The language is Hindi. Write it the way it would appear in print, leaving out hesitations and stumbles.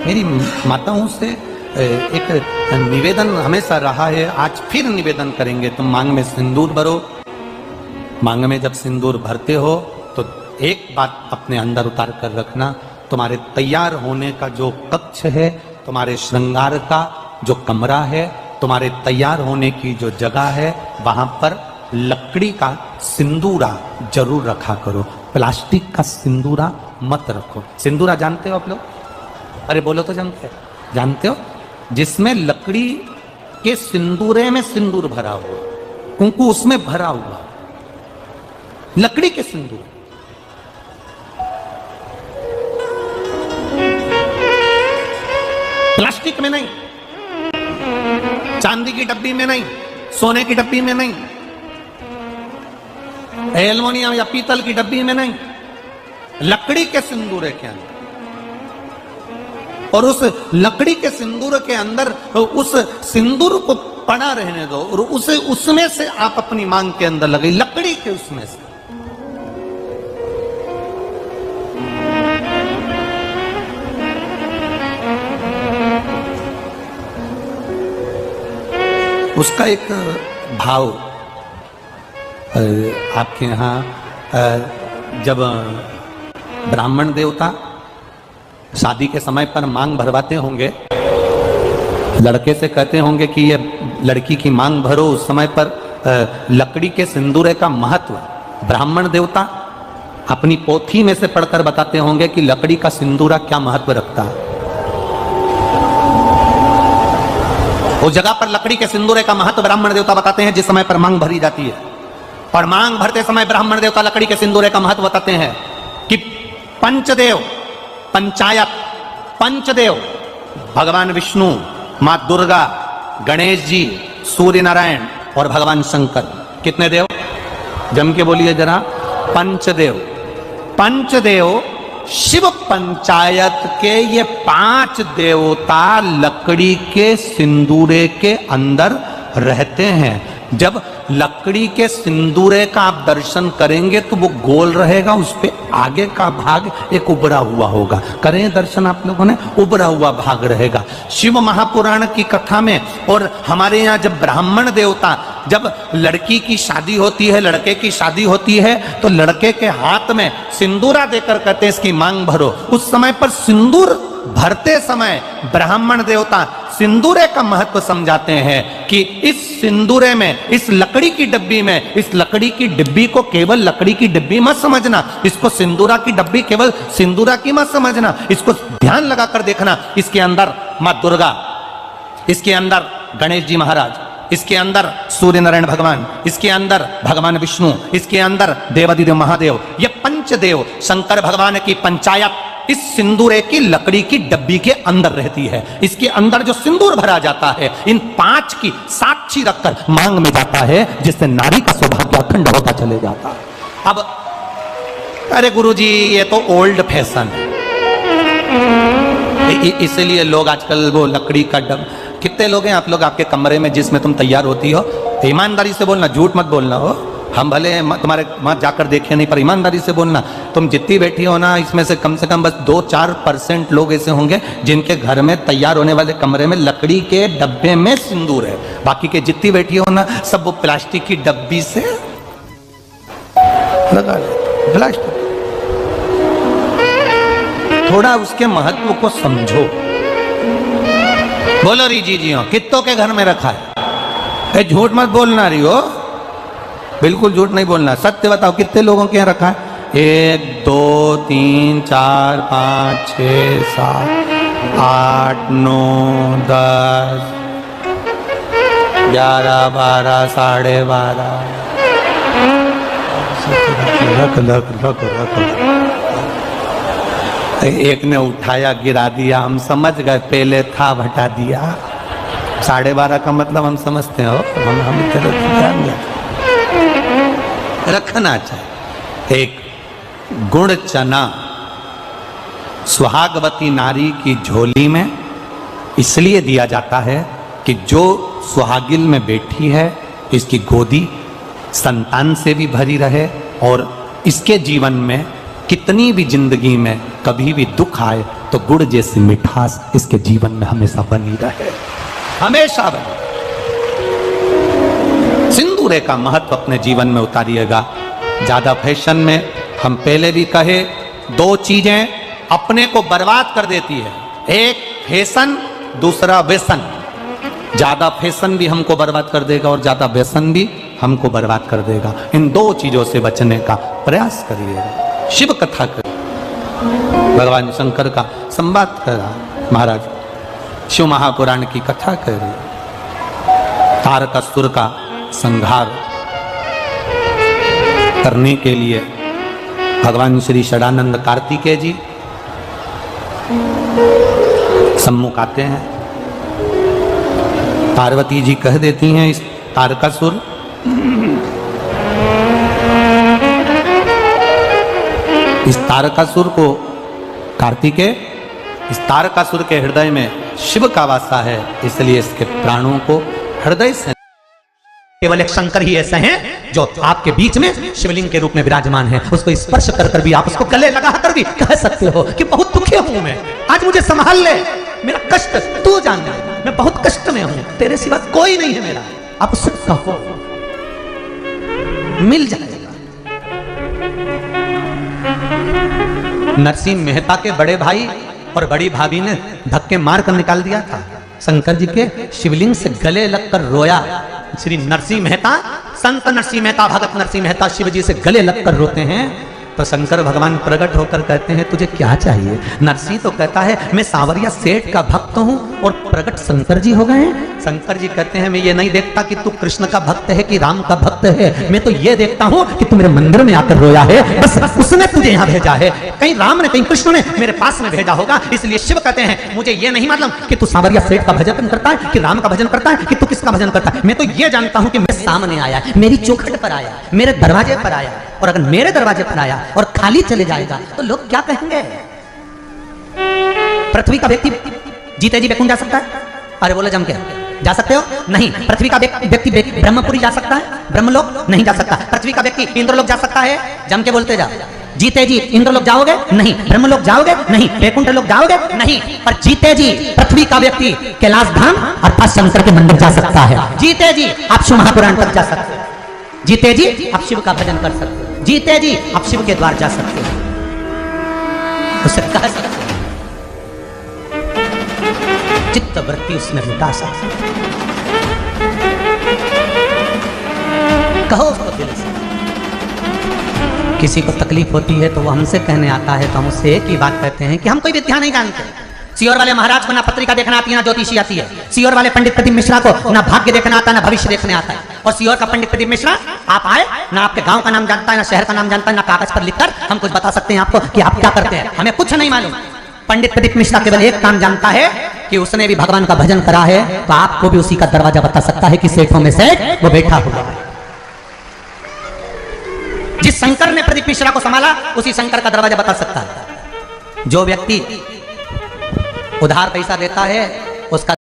मेरी माताओं से एक निवेदन हमेशा रहा है, आज फिर निवेदन करेंगे। तुम मांग में सिंदूर भरो। मांग में जब सिंदूर भरते हो तो एक बात अपने अंदर उतार कर रखना, तुम्हारे तैयार होने का जो कक्ष है, तुम्हारे श्रृंगार का जो कमरा है, तुम्हारे तैयार होने की जो जगह है, वहां पर लकड़ी का सिंदूरा जरूर रखा करो। प्लास्टिक का सिंदूरा मत रखो। सिंदूरा जानते हो आप लोग? अरे बोलो तो जानते हो? जिसमें लकड़ी के सिंदूरे में सिंदूर भरा हुआ, कुंकू उसमें भरा हुआ, लकड़ी के सिंदूर। प्लास्टिक में नहीं, चांदी की डब्बी में नहीं, सोने की डब्बी में नहीं, एल्युमिनियम या पीतल की डब्बी में नहीं, लकड़ी के सिंदूर के अंदर। और उस लकड़ी के सिंदूर के अंदर उस सिंदूर को पड़ा रहने दो और उसे उसमें से आप अपनी मांग के अंदर लगे, लकड़ी के उसमें से। उसका एक भाव आपके यहाँ जब ब्राह्मण देवता शादी के समय पर मांग भरवाते होंगे, लड़के से कहते होंगे कि ये लड़की की मांग भरो, उस समय पर लकड़ी के सिंदूरे का महत्व ब्राह्मण देवता अपनी पोथी में से पढ़कर बताते होंगे कि लकड़ी का सिंदूरा क्या महत्व रखता है। उस जगह पर लकड़ी के सिंदूरे का महत्व ब्राह्मण देवता बताते हैं जिस समय पर मांग भरी जाती है। और मांग भरते समय ब्राह्मण देवता लकड़ी के सिंदूरे का महत्व बताते हैं कि पंचदेव, पंचायत, पंचदेव, भगवान विष्णु, मां दुर्गा, गणेश जी, सूर्य नारायण और भगवान शंकर। कितने देव? जम के बोलिए जरा। पंचदेव। पंचदेव शिव पंचायत के ये 5 देवता लकड़ी के सिंदूरे के अंदर रहते हैं। जब लकड़ी के सिंदूरे का आप दर्शन करेंगे तो वो गोल रहेगा, उस पे आगे का भाग एक उभरा हुआ होगा। करें दर्शन आप लोगों ने, उभरा हुआ भाग रहेगा। शिव महापुराण की कथा में और हमारे यहाँ जब ब्राह्मण देवता, जब लड़की की शादी होती है, लड़के की शादी होती है, तो लड़के के हाथ में सिंदूरा देकर कहते हैं इसकी मांग भरो। उस समय पर सिंदूर भरते समय ब्राह्मण देवता सिंदूरे का महत्व समझाते हैं कि इस सिंदूरे में, इस लकड़ी की डब्बी में, इस लकड़ी की डिब्बी को केवल लकड़ी की डिब्बी मत समझना, इसको सिंदूरा की डब्बी केवल सिंदूरा की मत समझना, इसको ध्यान लगाकर देखना। इसके अंदर मां दुर्गा, इसके अंदर गणेश जी महाराज, इसके अंदर सूर्य नारायण भगवान, इसके अंदर भगवान विष्णु, इसके अंदर देवादिदेव महादेव, ये पंचदेव शंकर भगवान की पंचायत इस सिंदूरे की लकड़ी की डब्बी के अंदर रहती है। इसके अंदर जो सिंदूर भरा जाता है, इन 5 की साक्षी रखकर मांग में जाता है, जिससे नारी का सौभाग्य अखंड होता चले जाता है। अब अरे गुरुजी ये तो ओल्ड फैशन है, इसलिए लोग आजकल वो लकड़ी का डब। कितने लोग हैं आप लोग आपके कमरे में जिसमें तुम तैयार होती हो? ईमानदारी से बोलना, झूठ मत बोलना हो। हम भले तुम्हारे वहां जाकर देखे नहीं, पर ईमानदारी से बोलना। तुम जितनी बैठी हो ना, इसमें से कम बस 2-4% लोग ऐसे होंगे जिनके घर में तैयार होने वाले कमरे में लकड़ी के डब्बे में सिंदूर है। बाकी के जितनी बैठी हो ना, सब वो प्लास्टिक की डब्बी से लगा ले। प्लास्टिक, थोड़ा उसके महत्व को समझो। बोलो री जी हो, कितनों के घर में रखा है? झूठ मत बोलना रही हो, बिल्कुल झूठ नहीं बोलना, सत्य बताओ कितने लोगों के यहाँ रखा है? 1 2 3 4 5 6 7 8 9 10 11 12 12:30। एक ने उठाया गिरा दिया, हम समझ गए पहले था हटा दिया। 12:30 का मतलब हम समझते हो, हम ध्यान रखना चाहिए। एक गुड़ चना सुहागवती नारी की झोली में इसलिए दिया जाता है कि जो सुहागिन में बैठी है, इसकी गोदी संतान से भी भरी रहे और इसके जीवन में कितनी भी जिंदगी में कभी भी दुख आए तो गुड़ जैसी मिठास इसके जीवन में हमेशा बनी रहे, हमेशा बनी। सिंदूर का महत्व अपने जीवन में उतारिएगा। ज्यादा फैशन में, हम पहले भी कहे, दो चीजें अपने को बर्बाद कर देती है, एक फैशन, दूसरा व्यसन। ज्यादा फैशन भी हमको बर्बाद कर देगा और ज्यादा व्यसन भी हमको बर्बाद कर देगा। इन दो चीजों से बचने का प्रयास करिएगा। शिव कथा करिए, भगवान शंकर का संवाद करा महाराज, शिव महापुराण की कथा करिए, तारकासुर का संहार करने के लिए भगवान श्री षडानंद कार्तिकेय जी सम्मुख आते हैं। पार्वती जी कह देती हैं इस तारकासुर को कार्तिकेय, इस तारकासुर के हृदय में शिव का वासा है, इसलिए इसके प्राणों को हृदय से केवल एक शंकर ही ऐसे हैं जो आपके बीच में शिवलिंग के रूप में विराजमान है। उसको स्पर्श कर कर भी, आप उसको गले लगा कर भी कह सकते हो कि बहुत दुखी हूं मैं, आज मुझे संभाल ले, मेरा कष्ट तू जान, मैं बहुत कष्ट में हूं, तेरे सिवा कोई नहीं है मेरा, आप उससे कहो, मिल जाएगा। नरसिंह मेहता के बड़े भाई और बड़ी भाभी ने धक्के मार कर निकाल दिया था शंकर जी के शिवलिंग से, गले लगकर रोया। श्री नरसिंह मेहता, संत नरसिंह मेहता, भगत नरसिंह मेहता शिव जी से गले लगकर रोते हैं, तो शंकर भगवान प्रकट होकर कहते हैं तुझे क्या चाहिए? नरसिंह तो कहता है मैं सांवरिया सेठ का भक्त हूं, और प्रकट शंकर जी हो गए। शंकर जी कहते हैं मैं ये नहीं देखता कि तू कृष्ण का भक्त है कि राम का भक्त है, मैं तो ये देखता हूं कि तू मेरे मंदिर में आकर रोया है, बस उसने तुझे यहां भेजा है, कहीं राम ने कहीं कृष्ण ने मेरे पास में भेजा होगा। इसलिए शिव कहते हैं मुझे ये नहीं मालूम कि तू सांवरिया सेठ का भजन करता है कि राम का भजन करता है कि तू किसका भजन करता है, मैं तो ये जानता हूं कि मैं सामने आया, मेरी चौखट पर आया, मेरे दरवाजे पर आया, और अगर मेरे दरवाजे पर आया और खाली चले जाएगा तो लोग क्या कहेंगे? पृथ्वी का व्यक्ति जीते जी बैकुंठ जा सकता है? अरे बोले जम के जा सकते हो? नहीं। पृथ्वी का व्यक्ति ब्रह्मपुरी जा सकता है? ब्रह्मलोक नहीं जा सकता। पृथ्वी का व्यक्ति इंद्रलोक जा सकता है? जम के बोलते जा। जीते जी इंद्रलोक जाओगे? नहीं। ब्रह्मलोक जाओगे? नहीं। बैकुंठ लोक जाओगे? नहीं। पर जीते जी पृथ्वी का व्यक्ति कैलाश धाम अर्थात शंकर के मंदिर जा सकता है। जीते जी आप शिव महापुराण तक जा सकते हो, जीते जी आप शिव का भजन कर सकते हो, जीते जी आप शिव के द्वार जा सकते हो, उसे कह सकते हो, चित्त वृत्ति उसमें मिटा सकते, कहो उसको दिल से। किसी को तकलीफ होती है तो वो हमसे कहने आता है तो हम उससे एक ही बात कहते हैं कि हम कोई विद्या नहीं जानते। सीहोर वाले महाराज को ना पत्रिका देखना आती है, ना ज्योतिषी आती है। सीहोर वाले पंडित प्रदीप मिश्रा को ना भाग्य देखना आता है, ना भविष्य देखने आता है। और सीहोर का पंडित प्रदीप मिश्रा आप आए, ना आपके गांव का नाम जानता है, ना शहर का नाम जानता है, ना कागज पर लिखकर हम कुछ बता सकते हैं आपको कि आप क्या करते हैं, हमें कुछ नहीं मालूम। पंडित प्रदीप मिश्रा केवल एक काम जानता है कि उसने भी भगवान का भजन करा है, तो आपको भी उसी का दरवाजा बता सकता है कि सेठों में सेठ वो बैठा हुआ है। जिस शंकर ने प्रदीप मिश्रा को संभाला उसी शंकर का दरवाजा बता सकता है। जो व्यक्ति उधार पैसा देता है उसका